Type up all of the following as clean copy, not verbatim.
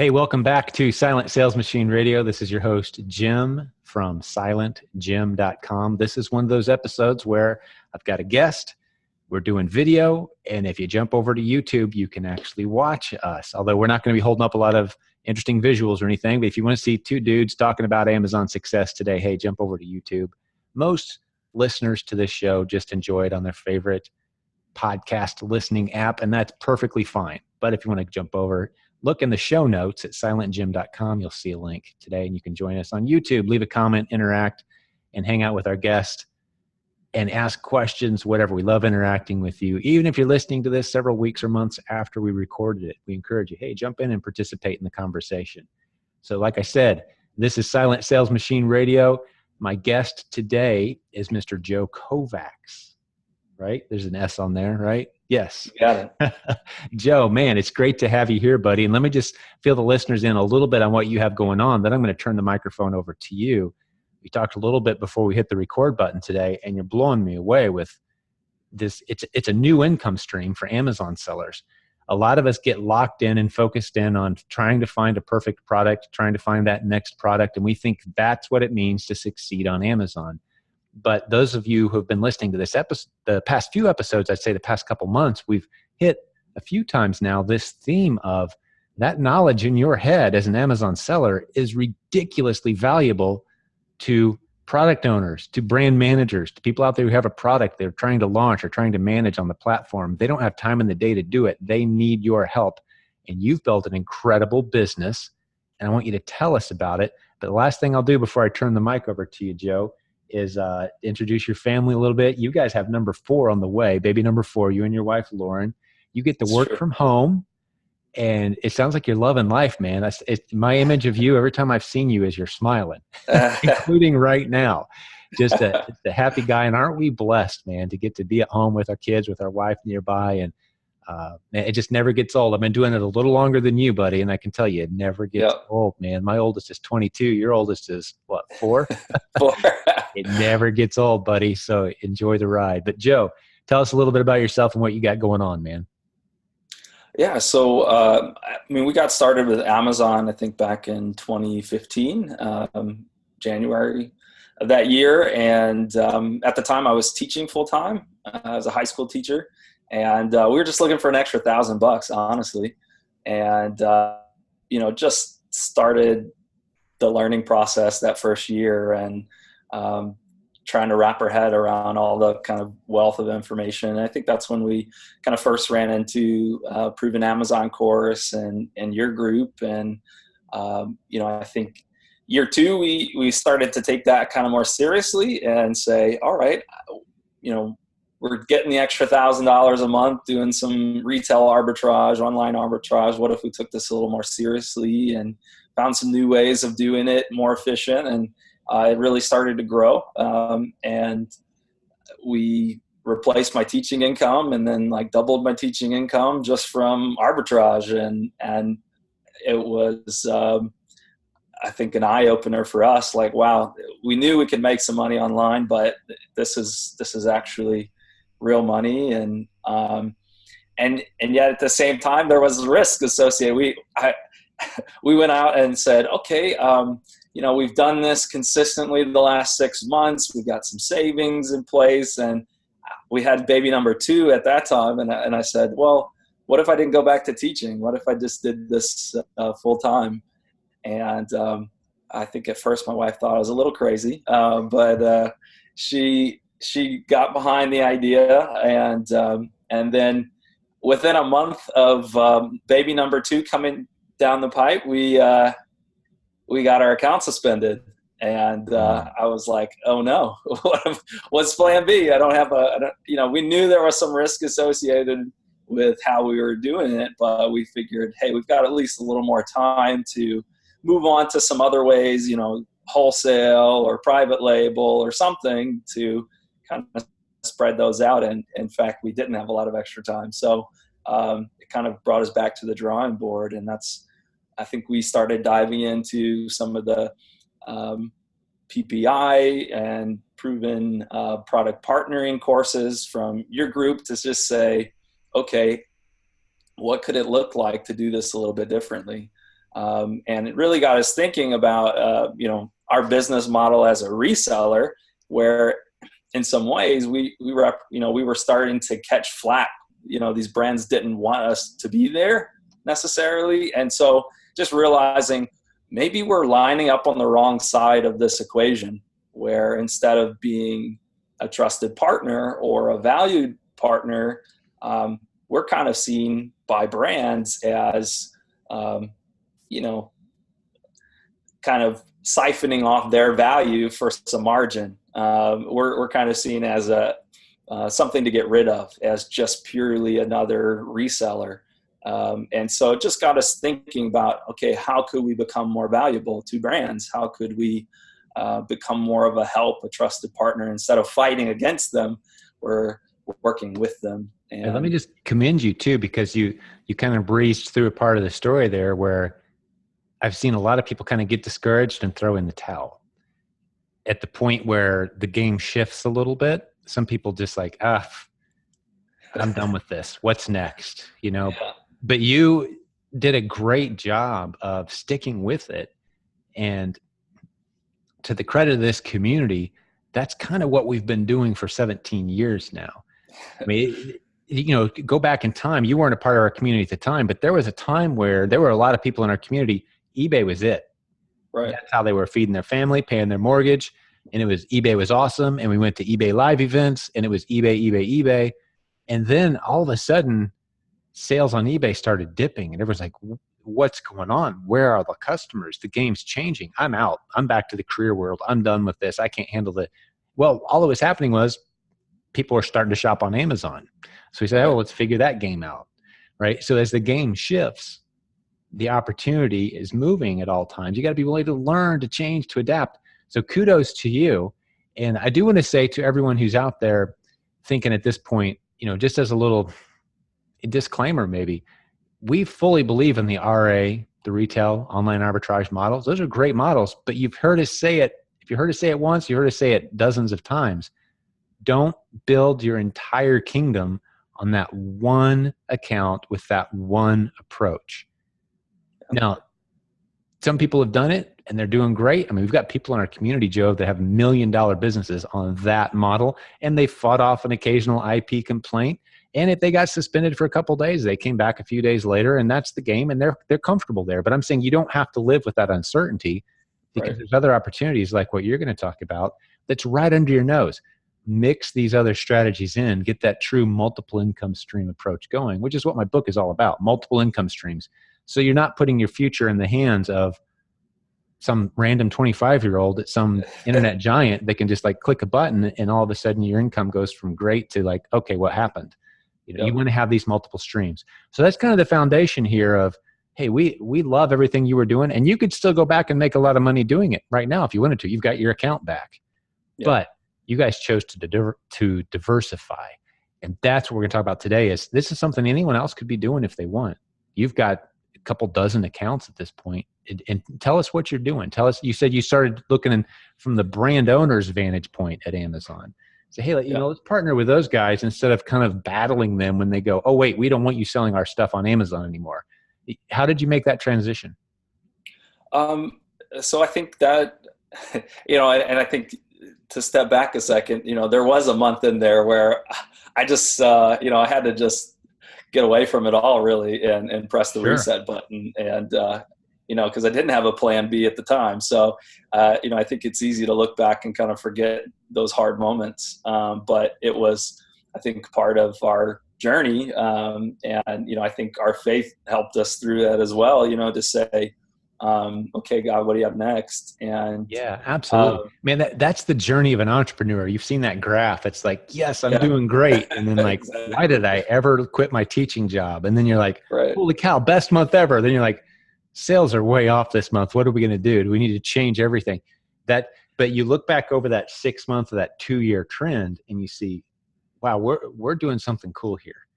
Hey, welcome back to Silent Sales Machine Radio. This is your host, Jim from silentjim.com. This is one of those episodes where I've got a guest, we're doing video, and if you jump over to YouTube, you can actually watch us. Although we're not going to be holding up a lot of interesting visuals or anything, but if you want to see two dudes talking about Amazon success today, hey, jump over to YouTube. Most listeners to this show just enjoy it on their favorite podcast listening app, and that's perfectly fine. But if you want to jump over, look in the show notes at silentjim.com. You'll see a link today, and you can join us on YouTube. Leave a comment, interact, and hang out with our guest and ask questions, whatever. We love interacting with you. Even if you're listening to this several weeks or months after we recorded it, we encourage you, hey, jump in and participate in the conversation. So like I said, this is Silent Sales Machine Radio. My guest today is Mr. Joe Kovacs, right? There's an S on there, right? Yes. You got it. Joe, man, it's great to have you here, buddy. And let me just fill the listeners in a little bit on what you have going on. Then I'm going to turn the microphone over to you. We talked a little bit before we hit the record button today, and you're blowing me away with this. It's a new income stream for Amazon sellers. A lot of us get locked in and focused in on trying to find a perfect product, trying to find that next product, and we think that's what it means to succeed on Amazon. But those of you who have been listening to this episode, the past few episodes, I'd say the past couple months, we've hit a few times now this theme of that knowledge in your head as an Amazon seller is ridiculously valuable to product owners, to brand managers, to people out there who have a product they're trying to launch or trying to manage on the platform. They don't have time in the day to do it. They need your help. And you've built an incredible business, and I want you to tell us about it. But the last thing I'll do before I turn the mic over to you, Joe, is introduce your family a little bit. You guys have number 4 on the way, baby number 4, you and your wife, Lauren. You get to work from home, and it sounds like you're loving life, man. My image of you every time I've seen you is you're smiling, including right now. Just a happy guy. And aren't we blessed, man, to get to be at home with our kids, with our wife nearby. And man, it just never gets old. I've been doing it a little longer than you, buddy, and I can tell you it never gets old, man. My oldest is 22. Your oldest is, what, 4? 4. It never gets old, buddy, so enjoy the ride. But, Joe, tell us a little bit about yourself and what you got going on, man. Yeah, so, we got started with Amazon, I think, back in 2015, January of that year. And at the time, I was teaching full-time. I was a high school teacher. And we were just looking for an extra $1,000, honestly. And, just started the learning process that first year and trying to wrap our head around all the kind of wealth of information. And I think that's when we kind of first ran into Proven Amazon course and your group. And, I think year 2, we started to take that kind of more seriously and say, all right, we're getting the extra $1,000 a month doing some retail arbitrage, online arbitrage. What if we took this a little more seriously and found some new ways of doing it more efficient? And it really started to grow. And we replaced my teaching income and then doubled my teaching income just from arbitrage. And it was, I think, an eye opener for us. Wow, we knew we could make some money online, but this is actually real money. And yet at the same time, there was risk associated. We went out and said, okay, we've done this consistently the last 6 months. We've got some savings in place, and we had baby number 2 at that time. And I said, well, what if I didn't go back to teaching? What if I just did this full time? And I think at first my wife thought I was a little crazy, but she got behind the idea, and then within a month of baby number 2 coming down the pipe, we got our account suspended, and I was like, oh no, what's plan B? We knew there was some risk associated with how we were doing it, but we figured, hey, we've got at least a little more time to move on to some other ways, wholesale or private label or something to kind of spread those out. And in fact, we didn't have a lot of extra time. So it kind of brought us back to the drawing board. And I think we started diving into some of the PPI and proven product partnering courses from your group to just say, okay, what could it look like to do this a little bit differently? And it really got us thinking about, our business model as a reseller, where in some ways we were starting to catch flack. These brands didn't want us to be there necessarily. And so just realizing maybe we're lining up on the wrong side of this equation, where instead of being a trusted partner or a valued partner, we're kind of seen by brands as, kind of siphoning off their value for some margin. We're kind of seen as something to get rid of, as just purely another reseller. And so it just got us thinking about, okay, how could we become more valuable to brands? How could we become more of a help, a trusted partner? Instead of fighting against them, we're working with them. And let me just commend you too, because you kind of breezed through a part of the story there where I've seen a lot of people kind of get discouraged and throw in the towel at the point where the game shifts a little bit. Some people just like, I'm done with this. What's next? Yeah. But you did a great job of sticking with it. And to the credit of this community, that's kind of what we've been doing for 17 years now. I mean, go back in time. You weren't a part of our community at the time, but there was a time where there were a lot of people in our community. eBay was it. Right. That's how they were feeding their family, paying their mortgage. And eBay was awesome. And we went to eBay live events, and it was eBay. And then all of a sudden, sales on eBay started dipping, and everyone's like, what's going on? Where are the customers? The game's changing. I'm out. I'm back to the career world. I'm done with this. I can't handle it. Well, all that was happening was people were starting to shop on Amazon. So we said, let's figure that game out. Right. So as the game shifts, the opportunity is moving at all times. You got to be willing to learn, to change, to adapt. So kudos to you. And I do want to say to everyone who's out there thinking at this point, just as a little disclaimer, maybe, we fully believe in the RA, the retail online arbitrage models. Those are great models, but you've heard us say it. If you heard us say it once, you heard us say it dozens of times. Don't build your entire kingdom on that one account with that one approach. Now, some people have done it and they're doing great. I mean, we've got people in our community, Joe, that have $1 million businesses on that model, and they fought off an occasional IP complaint. And if they got suspended for a couple of days, they came back a few days later, and that's the game, and they're comfortable there. But I'm saying you don't have to live with that uncertainty, because there's other opportunities like what you're going to talk about that's right under your nose. Mix these other strategies in, get that true multiple income stream approach going, which is what my book is all about, multiple income streams. So you're not putting your future in the hands of some random 25-year-old at some internet giant that can just like click a button and all of a sudden your income goes from great to like, okay, what happened? You want to have these multiple streams. So that's kind of the foundation here of, hey, we love everything you were doing, and you could still go back and make a lot of money doing it right now if you wanted to. You've got your account back. But you guys chose to diversify. And that's what we're going to talk about today. Is this is something anyone else could be doing if they want. You've got a couple dozen accounts at this point. And tell us what you're doing. Tell us, you said you started looking from the brand owner's vantage point at Amazon. Say, hey, let's partner with those guys instead of kind of battling them when they go, oh, wait, we don't want you selling our stuff on Amazon anymore. How did you make that transition? So I think that, and I think to step back a second, there was a month in there where I just, I had to just get away from it all really and press the reset button. And, because I didn't have a plan B at the time. So, I think it's easy to look back and kind of forget those hard moments. But it was, I think, part of our journey. And, I think our faith helped us through that as well, to say, okay, God, what do you have next? And yeah, absolutely. Man, that's the journey of an entrepreneur. You've seen that graph. It's like, yes, I'm doing great. And then like, exactly. Why did I ever quit my teaching job? And then you're like, holy cow, best month ever. Then you're like, sales are way off this month. What are we going to do? Do we need to change everything? But you look back over that 6 month or that 2-year trend and you see, wow, we're doing something cool here.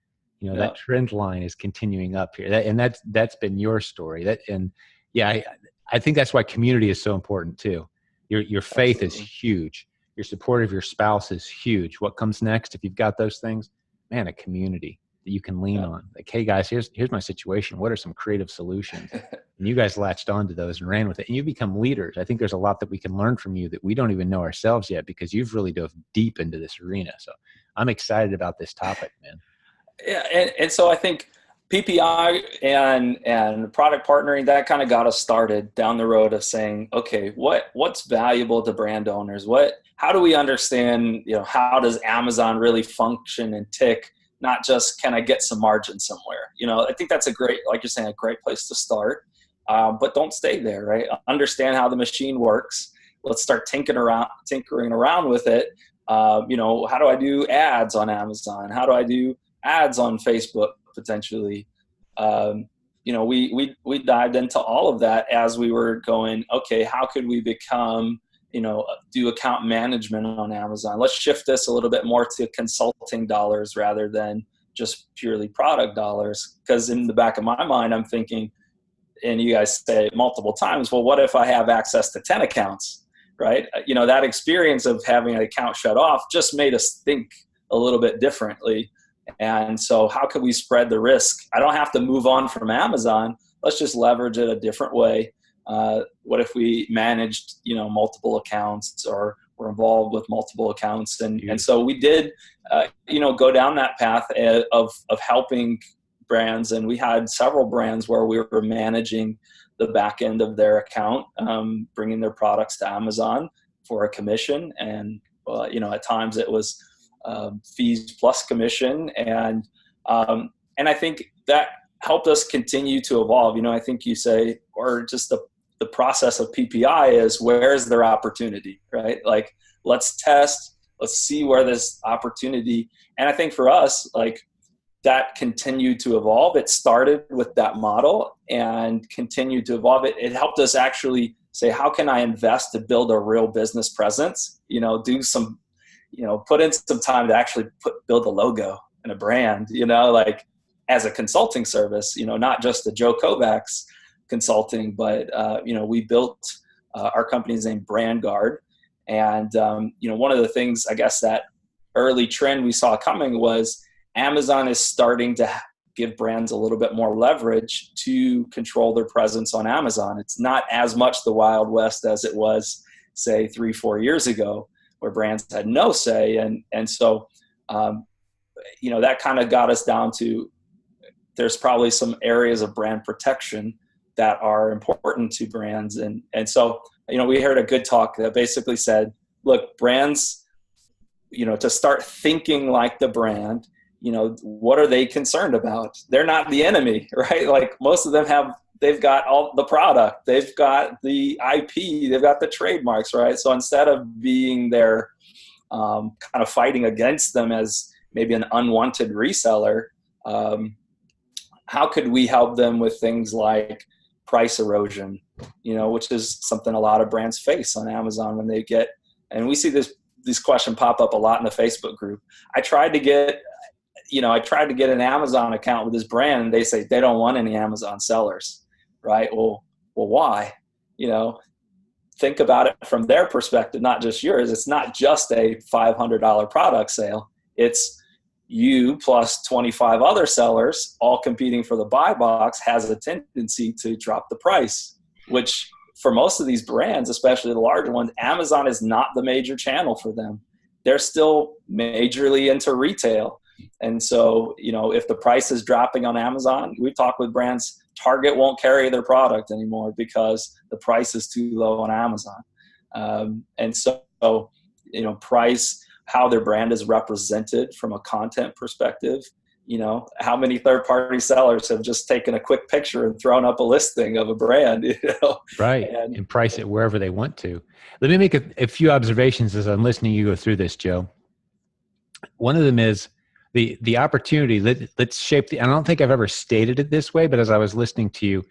That trend line is continuing up here. That's been your story. I think that's why community is so important too. Your faith is huge. Your support of your spouse is huge. What comes next? If you've got those things, man, a community. that you can lean on. Like, hey guys, here's my situation. What are some creative solutions? And you guys latched onto those and ran with it. And you become leaders. I think there's a lot that we can learn from you that we don't even know ourselves yet, because you've really dove deep into this arena. So I'm excited about this topic, man. Yeah, and so I think PPI and product partnering, that kind of got us started down the road of saying, okay, what's valuable to brand owners? How do we understand, how does Amazon really function and tick? Not just, can I get some margin somewhere? I think that's like you're saying, a great place to start. But don't stay there, right? Understand how the machine works. Let's start tinkering around with it. How do I do ads on Amazon? How do I do ads on Facebook potentially? We dived into all of that as we were going, okay, how could we become, do account management on Amazon? Let's shift this a little bit more to consulting dollars rather than just purely product dollars. Because in the back of my mind, I'm thinking, and you guys say it multiple times, well, what if I have access to 10 accounts, right? That experience of having an account shut off just made us think a little bit differently. And so how can we spread the risk? I don't have to move on from Amazon. Let's just leverage it a different way. What if we managed, multiple accounts, or were involved with multiple accounts? And so we did, go down that path of helping brands. And we had several brands where we were managing the back end of their account, bringing their products to Amazon for a commission. And, at times it was fees plus commission. And I think that helped us continue to evolve. I think you say, or just the process of PPI is, where's their opportunity, right? Like, let's test, let's see where this opportunity. And I think for us, like, that continued to evolve. It started with that model and continued to evolve. It helped us actually say, how can I invest to build a real business presence? Do some, put in some time to actually build a logo and a brand, like as a consulting service, not just a Joe Kovacs consulting, but, we built our company's name Brand Guard. And, one of the things, I guess, that early trend we saw coming was Amazon is starting to give brands a little bit more leverage to control their presence on Amazon. It's not as much the Wild West as it was, say, 3-4 years ago, where brands had no say. And so, that kind of got us down to, there's probably some areas of brand protection that are important to brands. And so, we heard a good talk that basically said, look, brands, to start thinking like the brand, what are they concerned about? They're not the enemy, right? Like, most of them they've got all the product, they've got the IP, they've got the trademarks, right? So instead of being there, kind of fighting against them as maybe an unwanted reseller, how could we help them with things like price erosion, which is something a lot of brands face on Amazon when they get, and we see this question pop up a lot in the Facebook group. I tried to get an Amazon account with this brand, and they say they don't want any Amazon sellers, right? Well, why? Think about it from their perspective, not just yours. It's not just a $500 product sale. It's you plus 25 other sellers all competing for the buy box has a tendency to drop the price, which for most of these brands, especially the larger ones, Amazon is not the major channel for them. They're still majorly into retail. And so, if the price is dropping on Amazon, we talk with brands, Target won't carry their product anymore because the price is too low on Amazon. And so, price, how their brand is represented from a content perspective, how many third-party sellers have just taken a quick picture and thrown up a listing of a brand, Right. And price it wherever they want to. Let me make a few observations as I'm listening to you go through this, Joe. One of them is the opportunity. Let's shape I don't think I've ever stated it this way, but as I was listening to you,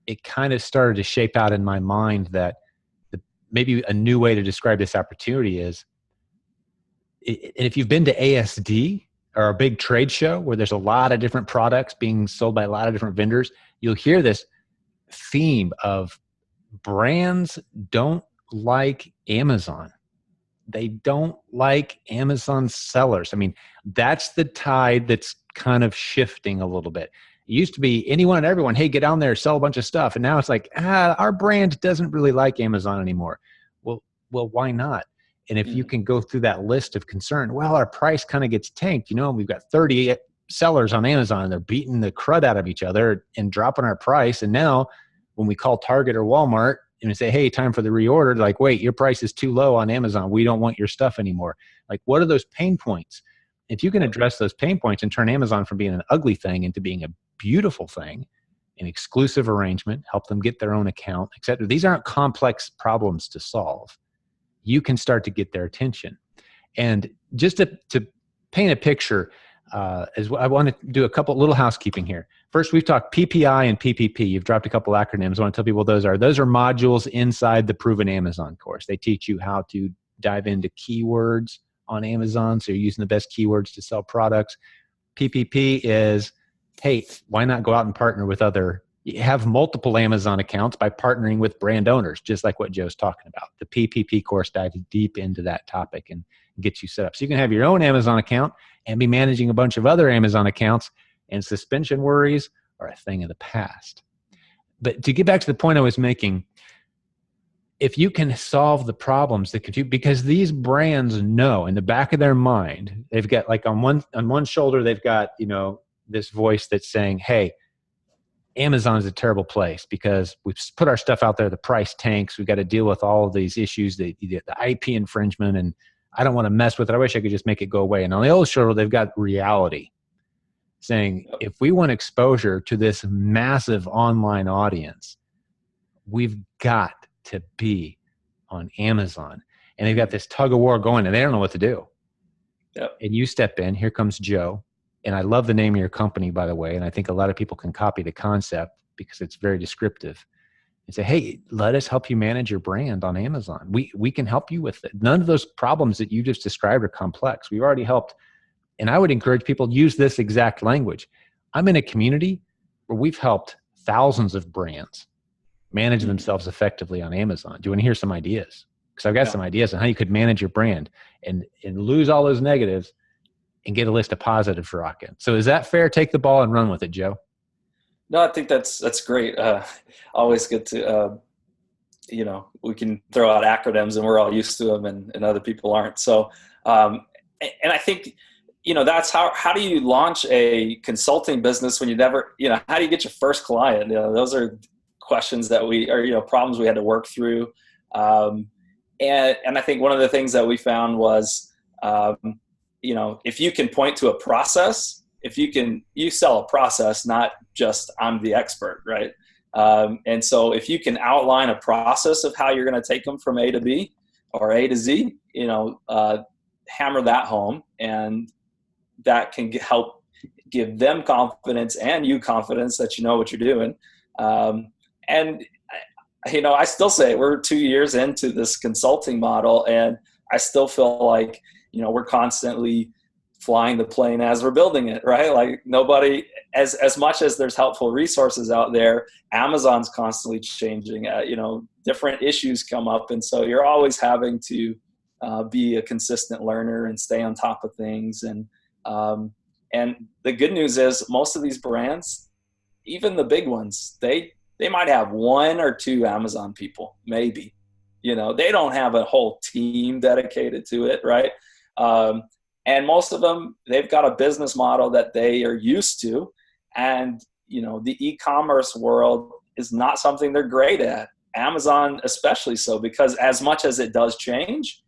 it kind of started to shape out in my mind that maybe a new way to describe this opportunity is, and if you've been to ASD or a big trade show where there's a lot of different products being sold by a lot of different vendors, you'll hear this theme of brands don't like Amazon. They don't like Amazon sellers. I mean, that's the tide that's kind of shifting a little bit. It used to be anyone and everyone, hey, get down there, sell a bunch of stuff. And now it's like, our brand doesn't really like Amazon anymore. Well, why not? And if you can go through that list of concern, well, our price kind of gets tanked. You know, we've got 30 sellers on Amazon. They're beating the crud out of each other and dropping our price. And now when we call Target or Walmart and say, hey, time for the reorder, they're like, wait, your price is too low on Amazon. We don't want your stuff anymore. Like, what are those pain points? If you can address those pain points and turn Amazon from being an ugly thing into being a beautiful thing, an exclusive arrangement, help them get their own account, etc. These aren't complex problems to solve. You can start to get their attention. And just to paint a picture, as well, I want to do a couple little housekeeping here. First, we've talked PPI and PPP. You've dropped a couple acronyms. I want to tell people what those are. Those are modules inside the Proven Amazon course. They teach you how to dive into keywords on Amazon, so you're using the best keywords to sell products. PPP is, hey, why not go out and partner with have multiple Amazon accounts by partnering with brand owners, just like what Joe's talking about. The PPP course dives deep into that topic and gets you set up. So you can have your own Amazon account and be managing a bunch of other Amazon accounts, and suspension worries are a thing of the past. But to get back to the point I was making, if you can solve the problems that because these brands know in the back of their mind, they've got like on one shoulder, they've got, this voice that's saying, hey, Amazon is a terrible place because we've put our stuff out there, the price tanks, we've got to deal with all of these issues, the IP infringement, and I don't want to mess with it. I wish I could just make it go away. And on the other shoulder, they've got reality saying, if we want exposure to this massive online audience, we've got to be on Amazon. And they've got this tug of war going and they don't know what to do. Yep. And you step in, here comes Joe. And I love the name of your company, by the way. And I think a lot of people can copy the concept because it's very descriptive. And say, hey, let us help you manage your brand on Amazon. We can help you with it. None of those problems that you just described are complex. We've already helped. And I would encourage people to use this exact language. I'm in a community where we've helped thousands of brands manage themselves effectively on Amazon. Do you want to hear some ideas? Because I've got some ideas on how you could manage your brand and lose all those negatives and get a list of positives for rock-in. So is that fair? Take the ball and run with it, Joe. No, I think that's great. Always good to, we can throw out acronyms and we're all used to them and other people aren't. So, and I think, that's how do you launch a consulting business when you never, how do you get your first client? Those are questions that problems we had to work through. And I think one of the things that we found was, if you can point to a process, you sell a process, not just I'm the expert, right? And so if you can outline a process of how you're going to take them from A to B or A to Z, hammer that home, and that can help give them confidence and you confidence that you know what you're doing. And I still say we're 2 years into this consulting model, and I still feel like, we're constantly flying the plane as we're building it, right? Like nobody, as much as there's helpful resources out there, Amazon's constantly changing, different issues come up. And so you're always having to be a consistent learner and stay on top of things. And the good news is most of these brands, even the big ones, they might have one or two Amazon people, maybe, they don't have a whole team dedicated to it. Right. And most of them, they've got a business model that they are used to. And, the e-commerce world is not something they're great at. Amazon, especially so, because as much as it does change,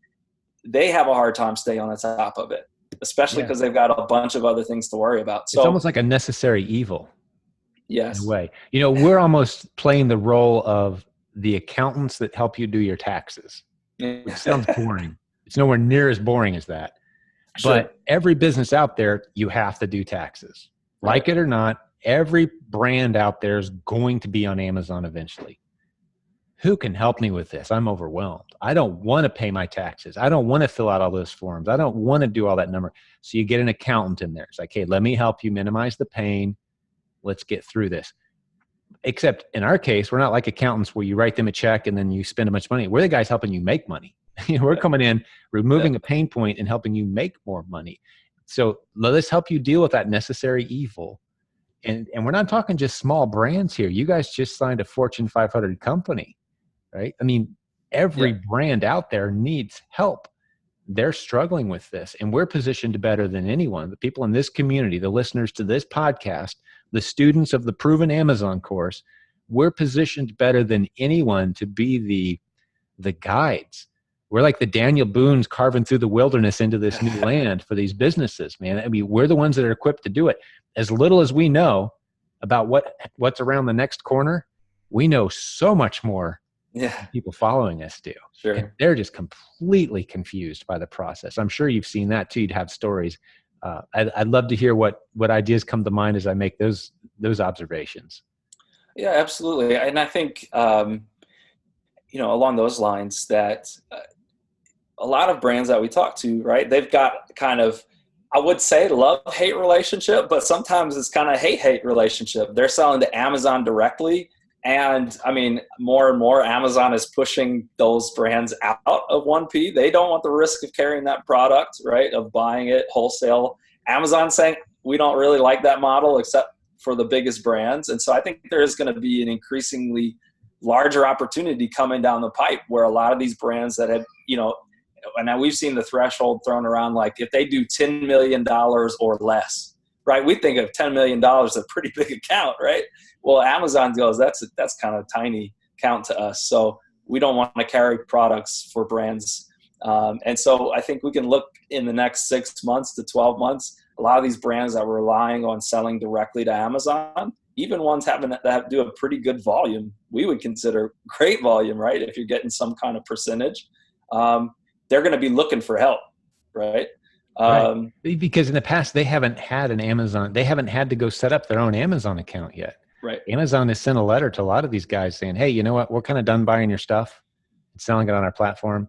they have a hard time staying on the top of it, especially because they've got a bunch of other things to worry about. So it's almost like a necessary evil. Yes. In a way. We're almost playing the role of the accountants that help you do your taxes. Which sounds boring. It's nowhere near as boring as that. Sure. But every business out there, you have to do taxes. Like it or not, every brand out there is going to be on Amazon eventually. Who can help me with this? I'm overwhelmed. I don't want to pay my taxes. I don't want to fill out all those forms. I don't want to do all that number. So you get an accountant in there. It's like, hey, let me help you minimize the pain. Let's get through this. Except in our case, we're not like accountants where you write them a check and then you spend a bunch of money. We're the guys helping you make money. We're coming in, removing a pain point and helping you make more money. So let us help you deal with that necessary evil. And we're not talking just small brands here. You guys just signed a Fortune 500 company, right? I mean, Yeah. every brand out there needs help. They're struggling with this, and we're positioned better than anyone. The people in this community, the listeners to this podcast, the students of the Proven Amazon course, we're positioned better than anyone to be the guides. We're like the Daniel Boones carving through the wilderness into this new land for these businesses, man. I mean, we're the ones that are equipped to do it. As little as we know about what's around the next corner, we know so much more Yeah. people following us do. And Sure. they're just completely confused by the process. I'm sure you've seen that too. You'd have stories. I'd love to hear what ideas come to mind as I make those observations. Yeah, absolutely. And I think, along those lines that a lot of brands that we talk to, right, they've got kind of, I would say, love-hate relationship, but sometimes it's kind of hate-hate relationship. They're selling to Amazon directly. And I mean, more and more Amazon is pushing those brands out of 1P. They don't want the risk of carrying that product, right, of buying it wholesale. Amazon's saying, we don't really like that model except for the biggest brands. And so I think there is going to be an increasingly larger opportunity coming down the pipe where a lot of these brands that have, and now we've seen the threshold thrown around, like if they do $10 million or less, right? We think of $10 million as a pretty big account, right? Well, Amazon goes, that's kind of a tiny count to us. So we don't want to carry products for brands. And so I think we can look in the next 6 months to 12 months, a lot of these brands that were relying on selling directly to Amazon, even ones that do a pretty good volume, we would consider great volume, right? If you're getting some kind of percentage, they're going to be looking for help, right? Right. Because in the past, they haven't had an Amazon. They haven't had to go set up their own Amazon account yet. Right. Amazon has sent a letter to a lot of these guys saying, hey, you know what? We're kind of done buying your stuff and selling it on our platform.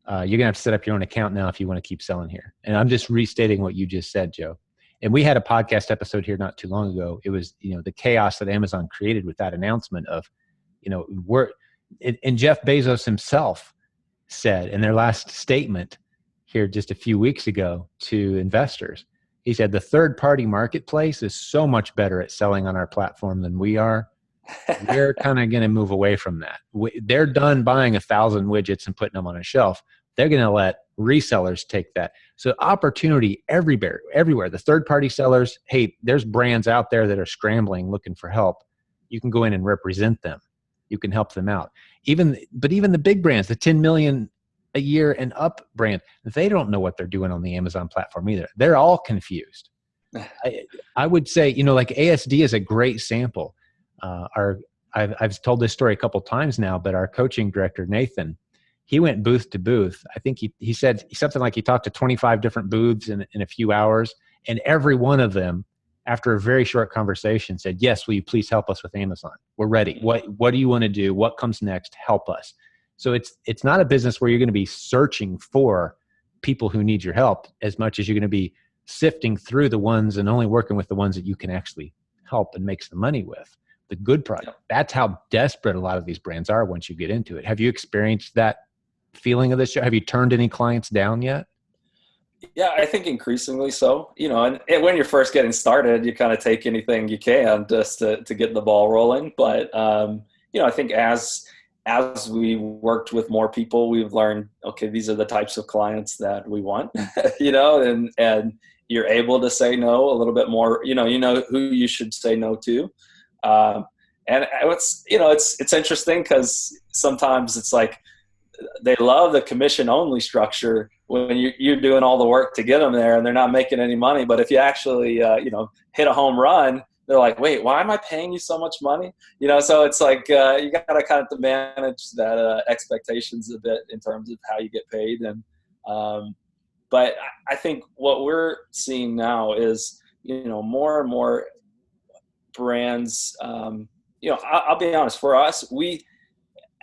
You're going to have to set up your own account now if you want to keep selling here. And I'm just restating what you just said, Joe. And we had a podcast episode here not too long ago. It was, the chaos that Amazon created with that announcement of, and Jeff Bezos himself said in their last statement here just a few weeks ago to investors, he said, the third-party marketplace is so much better at selling on our platform than we are. We're kind of going to move away from that. They're done buying 1,000 widgets and putting them on a shelf. They're going to let resellers take that. So opportunity everywhere. The third-party sellers, hey, there's brands out there that are scrambling, looking for help. You can go in and represent them. You can help them out. But even the big brands, the 10 million a year and up brand, they don't know what they're doing on the Amazon platform either. They're all confused. I would say, like ASD is a great sample. I've told this story a couple times now, but our coaching director, Nathan, he went booth to booth. I think he said something like he talked to 25 different booths in a few hours, and every one of them, after a very short conversation, said, yes, will you please help us with Amazon? We're ready. What do you want to do? What comes next? Help us. So it's not a business where you're going to be searching for people who need your help as much as you're going to be sifting through the ones and only working with the ones that you can actually help and make some money with. The good product. That's how desperate a lot of these brands are once you get into it. Have you experienced that feeling of this show? Have you turned any clients down yet? Yeah, I think increasingly so. And when you're first getting started, you kind of take anything you can just to get the ball rolling. But I think as we worked with more people, we've learned, okay, these are the types of clients that we want, and you're able to say no a little bit more, who you should say no to. And it's interesting because sometimes it's like they love the commission only structure when you're doing all the work to get them there and they're not making any money. But if you actually, hit a home run, they're like, wait, why am I paying you so much money? So it's like you got to kind of manage that expectations a bit in terms of how you get paid. And but I think what we're seeing now is, more and more brands, I'll be honest, for us,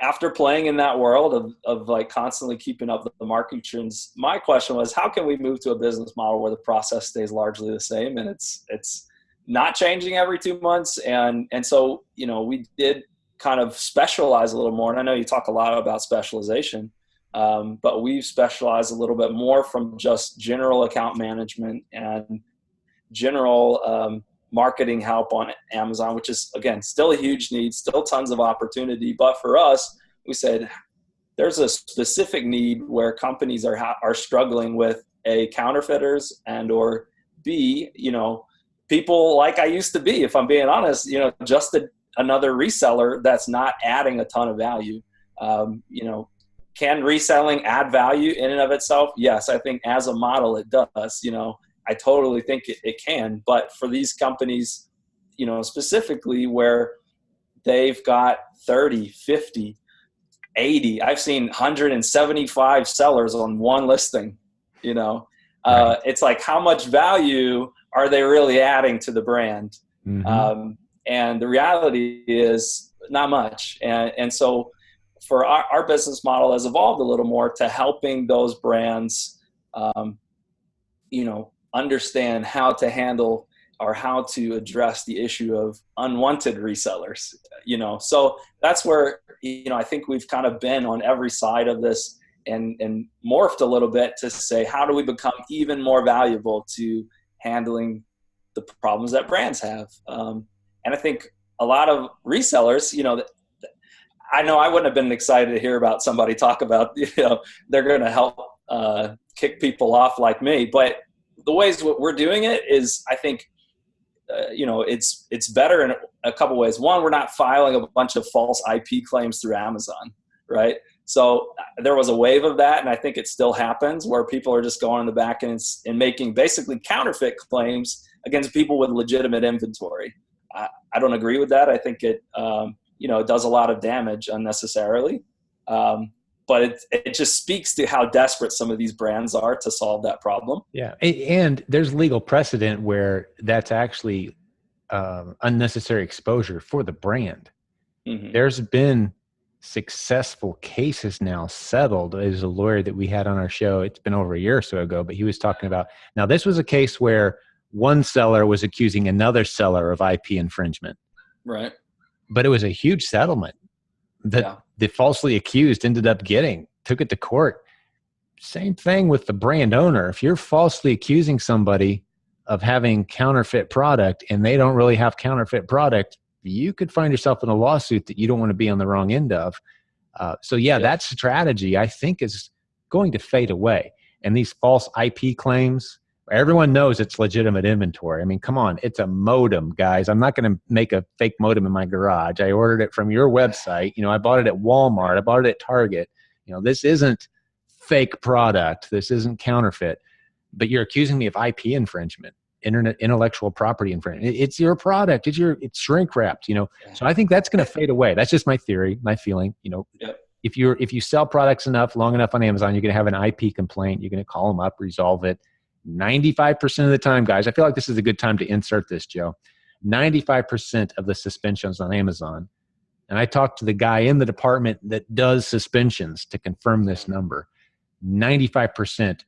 after playing in that world of like constantly keeping up with the market trends, my question was, how can we move to a business model where the process stays largely the same and it's not changing every 2 months? And so, we did kind of specialize a little more. And I know you talk a lot about specialization. but we've specialized a little bit more from just general account management and general marketing help on Amazon, which is, again, still a huge need, still tons of opportunity. But for us, we said there's a specific need where companies are struggling with A, counterfeiters, and or B, people like I used to be, if I'm being honest, just another reseller that's not adding a ton of value. Can reselling add value in and of itself? Yes, I think as a model it does. I totally think it can. But for these companies, specifically where they've got 30, 50, 80, I've seen 175 sellers on one listing, Right. It's like, how much value are they really adding to the brand? Mm-hmm. And the reality is not much. And so for our business model has evolved a little more to helping those brands, understand how to handle or how to address the issue of unwanted resellers, So that's where, I think we've kind of been on every side of this and morphed a little bit to say, how do we become even more valuable to handling the problems that brands have? And I think a lot of resellers, I know I wouldn't have been excited to hear about somebody talk about, they're going to help kick people off like me. But the ways we're doing it is, I think, it's better in a couple ways. One, we're not filing a bunch of false IP claims through Amazon, right? So there was a wave of that, and I think it still happens, where people are just going in the back and making basically counterfeit claims against people with legitimate inventory. I don't agree with that. I think it does a lot of damage unnecessarily. But it just speaks to how desperate some of these brands are to solve that problem. Yeah. And there's legal precedent where that's actually unnecessary exposure for the brand. Mm-hmm. There's been successful cases now settled. There's a lawyer that we had on our show. It's been over a year or so ago, but he was talking about, now this was a case where one seller was accusing another seller of IP infringement. Right. But it was a huge settlement that the falsely accused ended up getting, took it to court. Same thing with the brand owner. If you're falsely accusing somebody of having counterfeit product and they don't really have counterfeit product, you could find yourself in a lawsuit that you don't want to be on the wrong end of. That strategy, I think, is going to fade away. And these false IP claims, everyone knows it's legitimate inventory. I mean, come on, it's a modem, guys. I'm not going to make a fake modem in my garage. I ordered it from your website. I bought it at Walmart. I bought it at Target. This isn't fake product. This isn't counterfeit. But you're accusing me of IP infringement, intellectual property infringement. It's your product. It's shrink wrapped. So I think that's going to fade away. That's just my theory, my feeling. If you sell products long enough on Amazon, you're going to have an IP complaint. You're going to call them up, resolve it. 95% of the time, guys, I feel like this is a good time to insert this, Joe. 95% of the suspensions on Amazon, and I talked to the guy in the department that does suspensions to confirm this number, 95%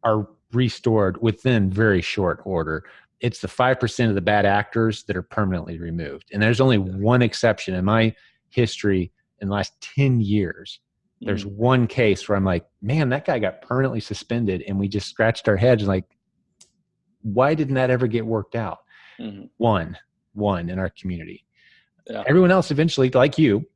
are restored within very short order. It's the 5% of the bad actors that are permanently removed. And there's only one exception in my history in the last 10 years. There's one case where I'm like, man, that guy got permanently suspended, and we just scratched our heads like, why didn't that ever get worked out? One in our community. Yeah. Everyone else eventually, like you,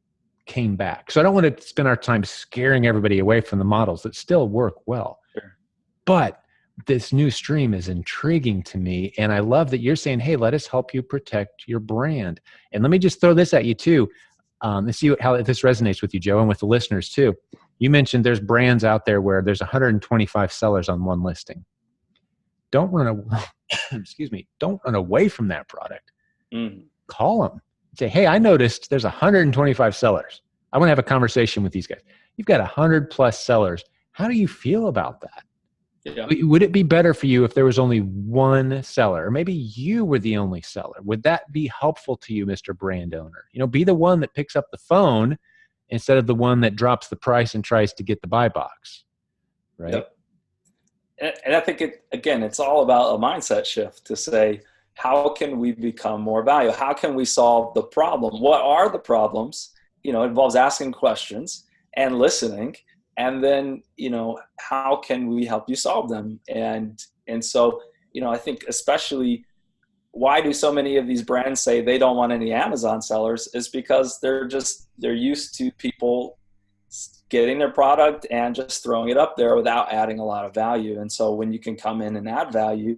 came back. So I don't want to spend our time scaring everybody away from the models that still work well. Sure. But this new stream is intriguing to me, and I love that you're saying, hey, let us help you protect your brand. And let me just throw this at you too. Let's see how this resonates with you, Joe, and with the listeners too. You mentioned there's brands out there where there's 125 sellers on one listing. Don't run away from that product. Call them. Say, hey, I noticed there's 125 sellers. I want to have a conversation with these guys. You've got 100 plus sellers. How do you feel about that? Yeah. Would it be better for you if there was only one seller, or maybe you were the only seller? Would that be helpful to you, Mr. Brand Owner? Be the one that picks up the phone instead of the one that drops the price and tries to get the buy box, right? Yep. And I think it's all about a mindset shift to say, how can we become more valuable? How can we solve the problem? What are the problems? It involves asking questions and listening and then, how can we help you solve them? And so, I think especially, why do so many of these brands say they don't want any Amazon sellers is because they're used to people getting their product and just throwing it up there without adding a lot of value. And so when you can come in and add value,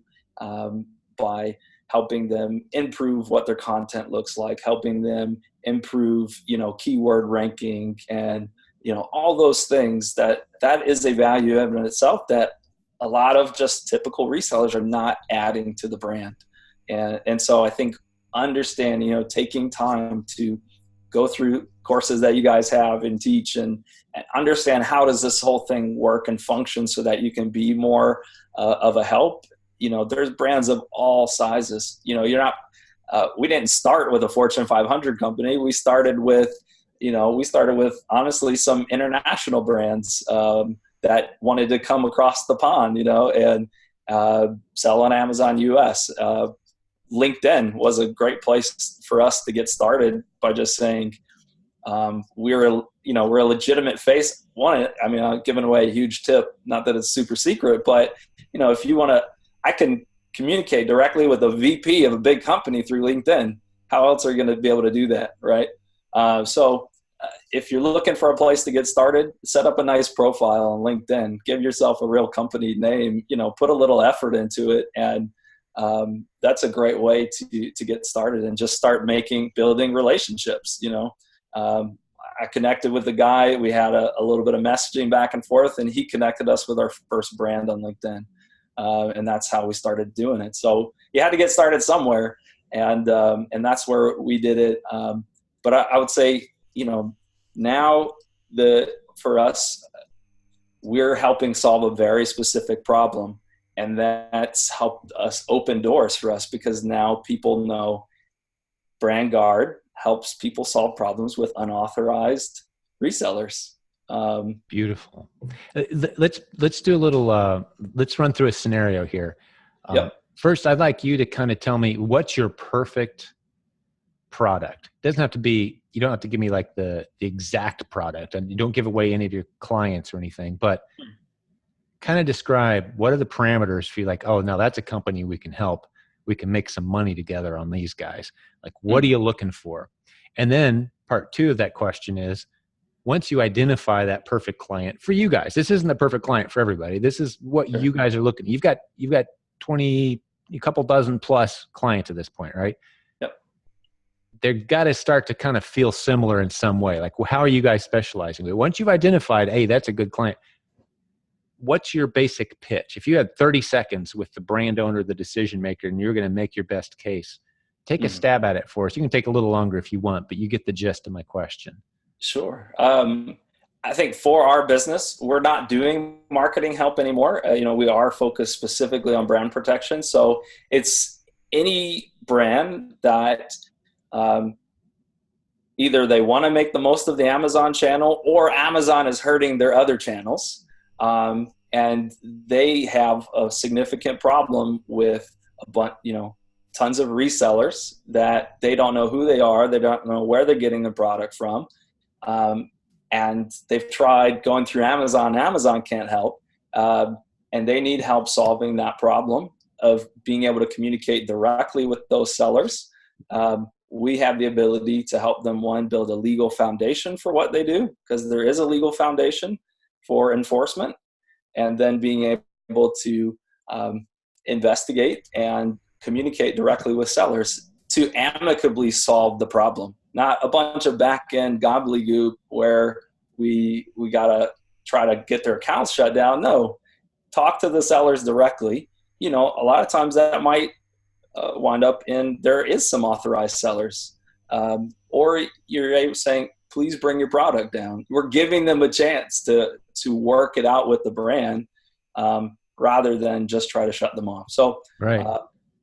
by helping them improve what their content looks like, helping them improve, keyword ranking, and, all those things, that is a value in itself that a lot of just typical resellers are not adding to the brand. And so I think understanding, taking time to go through courses that you guys have and teach, and understand how does this whole thing work and function so that you can be more of a help. There's brands of all sizes. You're not, we didn't start with a Fortune 500 company. We started with honestly some international brands that wanted to come across the pond, and sell on Amazon US. LinkedIn was a great place for us to get started by just saying, we're a legitimate face. I'm giving away a huge tip, not that it's super secret, but if you want to, I can communicate directly with a VP of a big company through LinkedIn. How else are you going to be able to do that? Right. So if you're looking for a place to get started, set up a nice profile on LinkedIn, give yourself a real company name, put a little effort into it. And that's a great way to get started and just start building relationships. I connected with the guy. We had a little bit of messaging back and forth, and he connected us with our first brand on LinkedIn. And that's how we started doing it. So you had to get started somewhere, and that's where we did it. But I would say, now for us, we're helping solve a very specific problem. And that's helped us open doors for us, because now people know BrandGuard helps people solve problems with unauthorized resellers. Beautiful. Let's do a little, let's run through a scenario here. Yep. First, I'd like you to kind of tell me what's your perfect product. It doesn't have to be, you don't have to give me like the exact product, and you don't give away any of your clients or anything, but kind of describe what are the parameters for you, like, oh, now that's a company we can help. We can make some money together on these guys. Like, what are you looking for? And then part two of that question is, once you identify that perfect client for you guys, this isn't the perfect client for everybody. This is what you guys are looking. You've got 20, a couple dozen plus clients at this point, right? Yep. They've got to start to kind of feel similar in some way. Like, well, how are you guys specializing? Once you've identified, hey, that's a good client, what's your basic pitch? If you had 30 seconds with the brand owner, the decision maker, and you're going to make your best case, take a stab at it for us. You can take a little longer if you want, but you get the gist of my question. Sure. I think for our business, we're not doing marketing help anymore. We are focused specifically on brand protection. So it's any brand that either they want to make the most of the Amazon channel, or Amazon is hurting their other channels. And they have a significant problem with tons of resellers that they don't know who they are. They don't know where they're getting the product from. And they've tried going through Amazon. Amazon can't help. And they need help solving that problem of being able to communicate directly with those sellers. We have the ability to help them, one, build a legal foundation for what they do, because there is a legal foundation for enforcement, and then being able to investigate and communicate directly with sellers to amicably solve the problem. Not a bunch of back-end gobbledygook where we got to try to get their accounts shut down. No, talk to the sellers directly. A lot of times that might wind up in, there is some authorized sellers. Or you're saying, please bring your product down. We're giving them a chance to work it out with the brand, rather than just try to shut them off. So, right.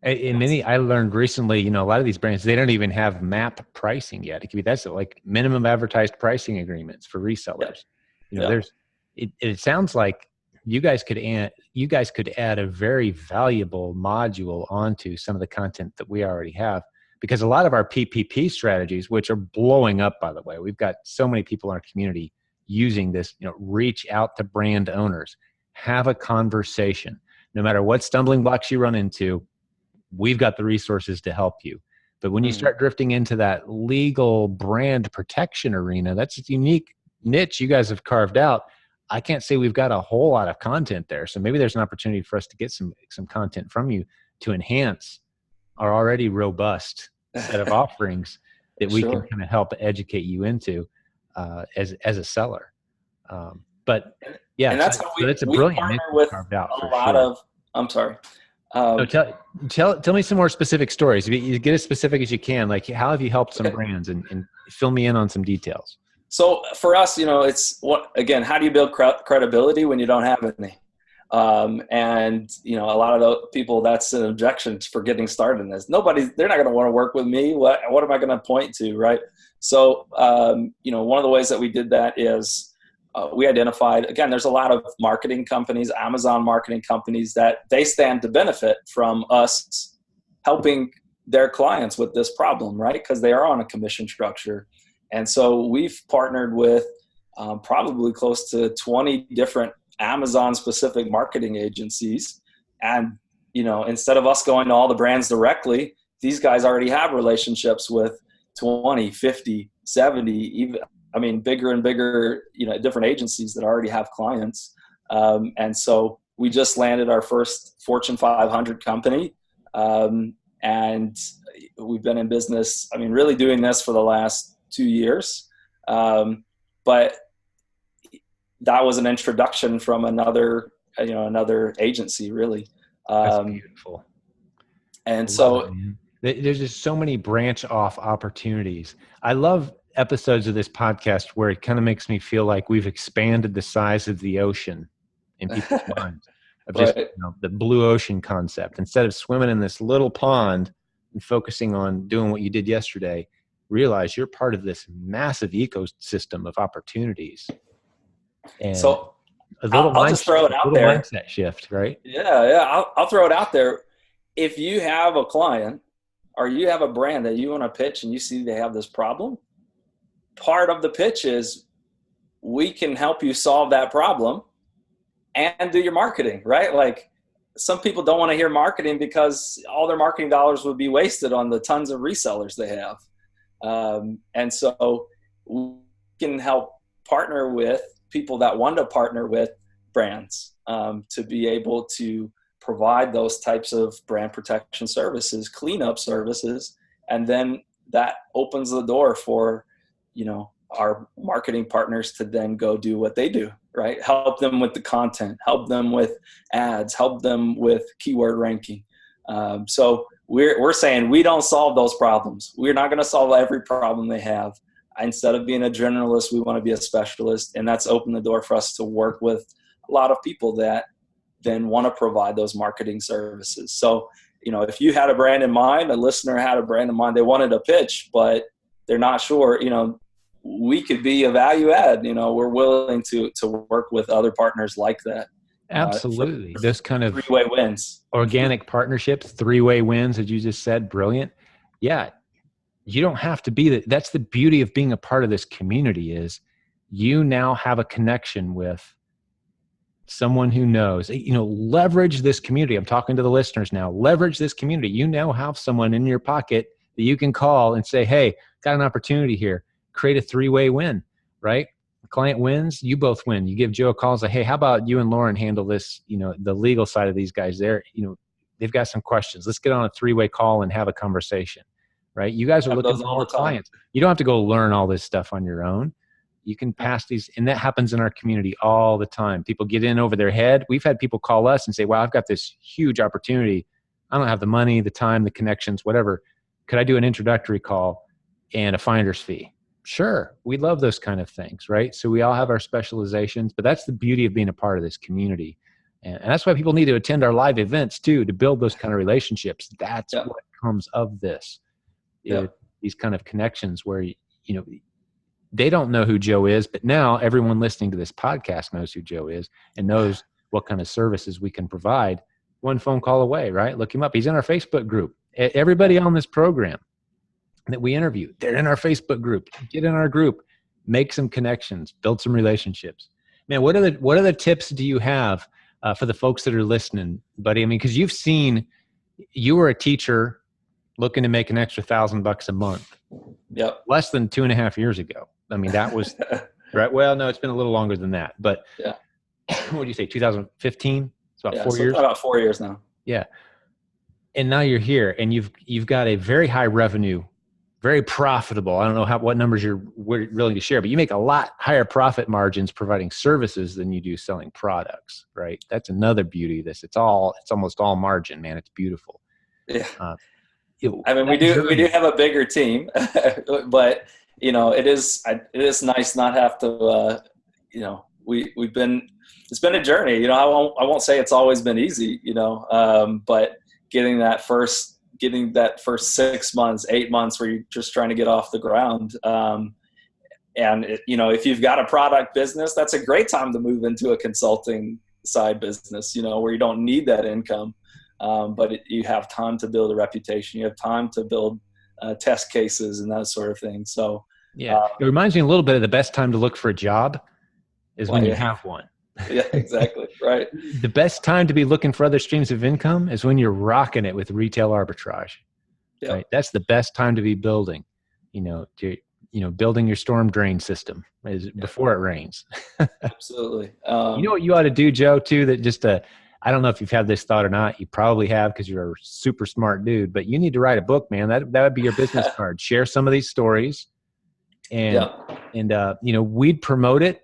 I learned recently, a lot of these brands, they don't even have MAP pricing yet. It could be, that's like minimum advertised pricing agreements for resellers. It sounds like you guys could add a very valuable module onto some of the content that we already have, because a lot of our PPP strategies, which are blowing up, by the way, we've got so many people in our community using this, reach out to brand owners, have a conversation. No matter what stumbling blocks you run into, we've got the resources to help you. But when you start drifting into that legal brand protection arena, that's a unique niche you guys have carved out. I can't say we've got a whole lot of content there. So maybe there's an opportunity for us to get some content from you to enhance our already robust set of offerings that we can kind of help educate you into as a seller. But yeah, and that's how that's a we brilliant partner niche with carved out a for lot sure. of. I'm sorry. So tell me some more specific stories. You get as specific as you can. Like, how have you helped some brands, and fill me in on some details. So for us, it's how do you build credibility when you don't have any? And a lot of the people, that's an objection for getting started in this. They're not going to want to work with me. What am I going to point to? Right. So, one of the ways that we did that is, we identified, again, there's a lot of marketing companies, Amazon marketing companies, that they stand to benefit from us helping their clients with this problem, right? Because they are on a commission structure. And so we've partnered with probably close to 20 different Amazon-specific marketing agencies. And, instead of us going to all the brands directly, these guys already have relationships with 20, 50, 70, even, bigger and bigger, different agencies that already have clients. And so we just landed our first Fortune 500 company. And we've been in business, really doing this for the last 2 years. But that was an introduction from another agency, really. That's beautiful. And so there's just so many branch off opportunities. I love episodes of this podcast where it kind of makes me feel like we've expanded the size of the ocean in people's minds of just the blue ocean concept. Instead of swimming in this little pond and focusing on doing what you did yesterday, realize you're part of this massive ecosystem of opportunities. And so I'll just throw it out there. Mindset shift, right? Yeah. I'll throw it out there. If you have a client or you have a brand that you want to pitch and you see they have this problem, part of the pitch is we can help you solve that problem and do your marketing, right? Like, some people don't want to hear marketing because all their marketing dollars would be wasted on the tons of resellers they have. And so we can help partner with people that want to partner with brands to be able to provide those types of brand protection services, cleanup services, and then that opens the door for our marketing partners to then go do what they do, right? Help them with the content, help them with ads, help them with keyword ranking. So we're saying we don't solve those problems. We're not going to solve every problem they have. Instead of being a generalist, we want to be a specialist, and that's opened the door for us to work with a lot of people that then want to provide those marketing services. So, if you had a brand in mind, a listener had a brand in mind, they wanted a pitch, but they're not sure, we could be a value add. We're willing to work with other partners like that. Absolutely. Those kind of three-way wins, organic partnerships, three-way wins, as you just said, brilliant. Yeah. You don't have to be that's the beauty of being a part of this community, is you now have a connection with someone who knows, leverage this community. I'm talking to the listeners now, leverage this community. You now have someone in your pocket that you can call and say, hey, got an opportunity here. Create a three-way win, right? The client wins, you both win. You give Joe a call and say, hey, how about you and Lauren handle this, the legal side of these guys there, they've got some questions. Let's get on a three-way call and have a conversation, right? You guys are looking for more clients. You don't have to go learn all this stuff on your own. You can pass these, and that happens in our community all the time. People get in over their head. We've had people call us and say, wow, I've got this huge opportunity. I don't have the money, the time, the connections, whatever. Could I do an introductory call and a finder's fee? Sure. We love those kind of things, right? So we all have our specializations, but that's the beauty of being a part of this community. And that's why people need to attend our live events too, to build those kind of relationships. That's what comes of this. These kind of connections where, they don't know who Joe is, but now everyone listening to this podcast knows who Joe is and knows what kind of services we can provide. One phone call away, right? Look him up. He's in our Facebook group. Everybody on this program that we interview, they're in our Facebook group. Get in our group. make some connections, build some relationships. Man, what are the tips do you have for the folks that are listening, buddy? I mean, because you were a teacher looking to make an extra $1,000 a month. Yep. Less than 2.5 years ago. I mean, that was right. Well, no, it's been a little longer than that. But yeah. What do you say? 2015? It's about 4 years. About 4 years now. Yeah. And now you're here, and you've got a very high revenue, very profitable. I don't know what numbers you're willing to share, but you make a lot higher profit margins providing services than you do selling products, right? That's another beauty of this. It's almost all margin, man. It's beautiful. Yeah. I mean, we do have a bigger team, but it is nice not have to. It's been a journey. I won't say it's always been easy. But getting that first 6 months, 8 months where you're just trying to get off the ground. If you've got a product business, that's a great time to move into a consulting side business, where you don't need that income. But you have time to build a reputation. You have time to build test cases and that sort of thing. So yeah, it reminds me a little bit of the best time to look for a job is when you have one. Yeah, exactly. Right. The best time to be looking for other streams of income is when you're rocking it with retail arbitrage. Yep. Right. That's the best time to be building, building your storm drain system before it rains. Absolutely. You know what you ought to do, Joe, too, that just I don't know if you've had this thought or not. You probably have because you're a super smart dude, but you need to write a book, man. That would be your business card. Share some of these stories and we'd promote it.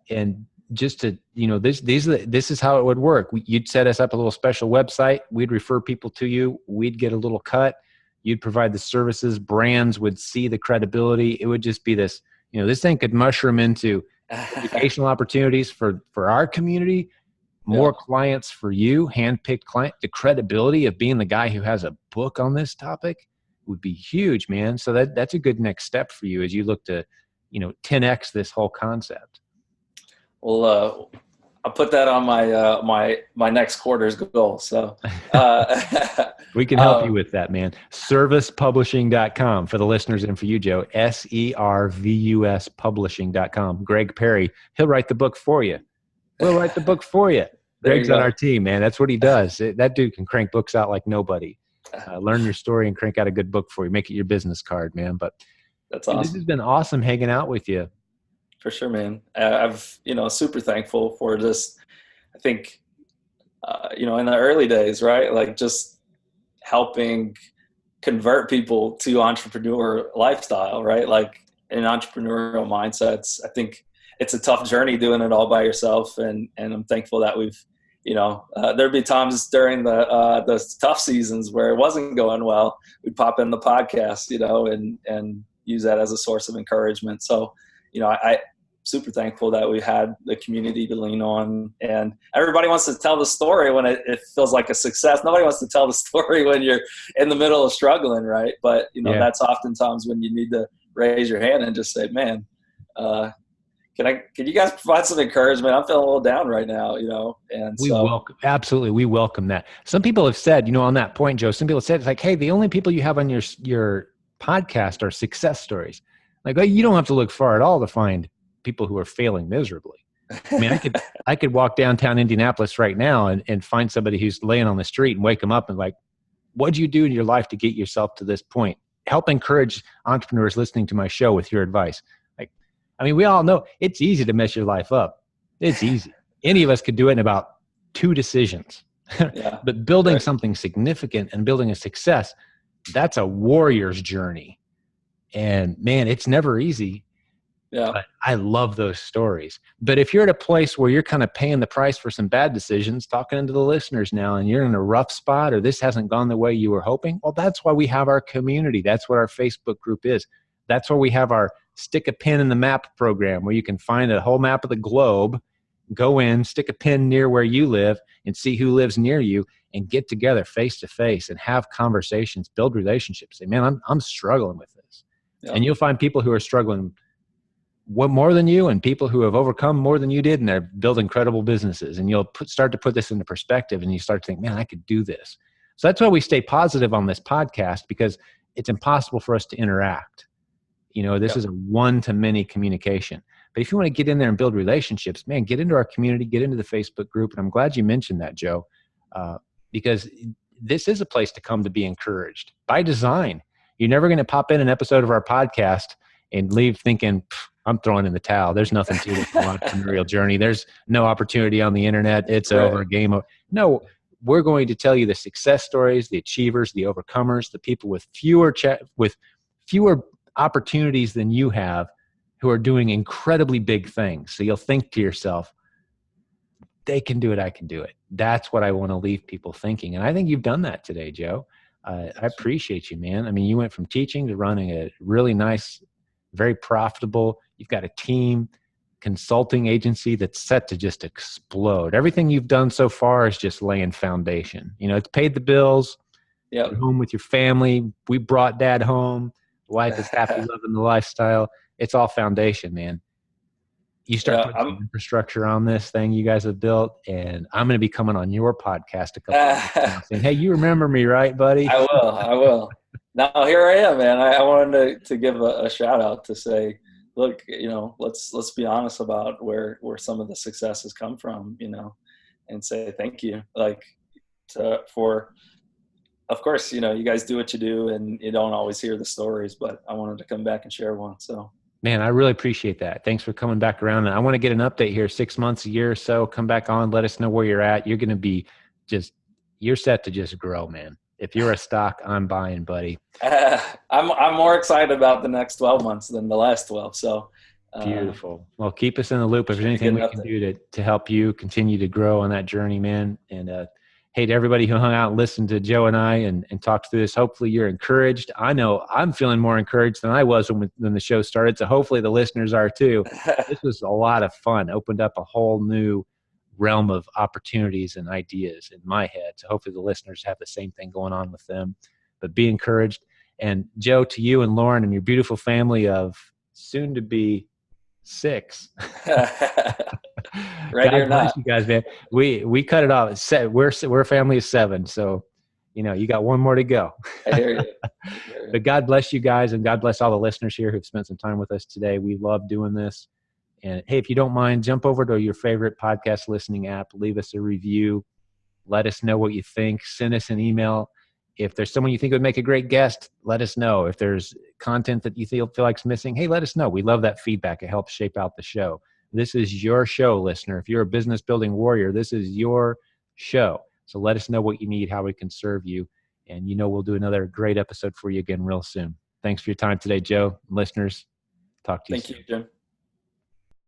And just to, this is how it would work. You'd set us up a little special website. We'd refer people to you. We'd get a little cut. You'd provide the services. Brands would see the credibility. It would just be this, this thing could mushroom into educational opportunities for our community, more clients for you, handpicked client. The credibility of being the guy who has a book on this topic would be huge, man. So that's a good next step for you as you look to, 10X this whole concept. Well, I'll put that on my next quarter's goal. So we can help you with that, man. Servicepublishing.com for the listeners and for you, Joe. SERVUS publishing.com. Greg Perry, he'll write the book for you. We'll write the book for you. Greg's on our team, man. That's what he does. That dude can crank books out like nobody. Learn your story and crank out a good book for you. Make it your business card, man. But that's awesome. This has been awesome hanging out with you. For sure, man. I've, super thankful for this. I think, in the early days, right? Like just helping convert people to entrepreneur lifestyle, right? Like in entrepreneurial mindsets. I think it's a tough journey doing it all by yourself. And I'm thankful that we've, there'd be times during the tough seasons where it wasn't going well. We'd pop in the podcast, and use that as a source of encouragement. So, I super thankful that we had the community to lean on, and everybody wants to tell the story when it feels like a success. Nobody wants to tell the story when you're in the middle of struggling. Right. But that's oftentimes when you need to raise your hand and just say, man, can you guys provide some encouragement? I'm feeling a little down right now, and we welcome that. Some people have said, on that point, Joe, some people said, it's like, hey, the only people you have on your podcast are success stories. Like, you don't have to look far at all to find people who are failing miserably. I mean, I could walk downtown Indianapolis right now and find somebody who's laying on the street and wake them up and like, what'd you do in your life to get yourself to this point? Help encourage entrepreneurs listening to my show with your advice. Like, I mean, we all know it's easy to mess your life up. It's easy. Any of us could do it in about 2 decisions. Yeah. But building something significant and building a success, that's a warrior's journey. And man, it's never easy. Yeah. But I love those stories. But if you're at a place where you're kind of paying the price for some bad decisions, talking to the listeners now, and you're in a rough spot or this hasn't gone the way you were hoping, well, that's why we have our community. That's what our Facebook group is. That's why we have our Stick a Pin in the Map program, where you can find a whole map of the globe, go in, stick a pin near where you live and see who lives near you and get together face to face and have conversations, build relationships. Say, man, I'm struggling with this. Yeah. And you'll find people who are struggling more than you and people who have overcome more than you did, and they're building incredible businesses. And you'll start to put this into perspective, and you start to think, man, I could do this. So that's why we stay positive on this podcast, because it's impossible for us to interact. This is a one-to-many communication. But if you want to get in there and build relationships, man, get into our community, get into the Facebook group. And I'm glad you mentioned that, Joe, because this is a place to come to be encouraged by design. You're never going to pop in an episode of our podcast and leave thinking, I'm throwing in the towel. There's nothing to this entrepreneurial journey. There's no opportunity on the internet. It's over, game over. No, we're going to tell you the success stories, the achievers, the overcomers, the people with fewer opportunities than you have, who are doing incredibly big things. So you'll think to yourself, they can do it, I can do it. That's what I want to leave people thinking. And I think you've done that today, Joe. I appreciate you, man. I mean, you went from teaching to running a really nice, very profitable, you've got a team, consulting agency that's set to just explode. Everything you've done so far is just laying foundation. It's paid the bills, you're home with your family. We brought dad home. Wife is happy living the lifestyle. It's all foundation, man. You start putting some infrastructure on this thing you guys have built, and I'm going to be coming on your podcast a couple of weeks now saying, hey, you remember me, right, buddy? I will. Now, here I am, man. I wanted to give a shout out to say, look, let's be honest about where some of the success has come from, and say thank you. Of course, you guys do what you do, and you don't always hear the stories, but I wanted to come back and share one. So, man, I really appreciate that. Thanks for coming back around. And I want to get an update here, 6 months, a year or so. Come back on, let us know where you're at. You're going to be you're set to just grow, man. If you're a stock, I'm buying, buddy. I'm more excited about the next 12 months than the last 12. So beautiful. Well, keep us in the loop. If there's anything we can do to help you continue to grow on that journey, man. And hey, to everybody who hung out and listened to Joe and I and talked through this, hopefully you're encouraged. I know I'm feeling more encouraged than I was when the show started. So hopefully the listeners are too. This was a lot of fun. Opened up a whole new realm of opportunities and ideas in my head. So hopefully the listeners have the same thing going on with them. But be encouraged. And Joe, to you and Lauren and your beautiful family of soon to be 6. Right or not, you guys, man. We cut it off. We're a family of 7, so you got one more to go. I hear you. But God bless you guys, and God bless all the listeners here who've spent some time with us today. We love doing this. And hey, if you don't mind, jump over to your favorite podcast listening app, leave us a review, let us know what you think, send us an email. If there's someone you think would make a great guest, let us know. If there's content that you feel like's missing, hey, let us know. We love that feedback. It helps shape out the show. This is your show, listener. If you're a business building warrior, this is your show. So let us know what you need, how we can serve you. And we'll do another great episode for you again real soon. Thanks for your time today, Joe. Listeners, talk to you soon. Thank you, Jim.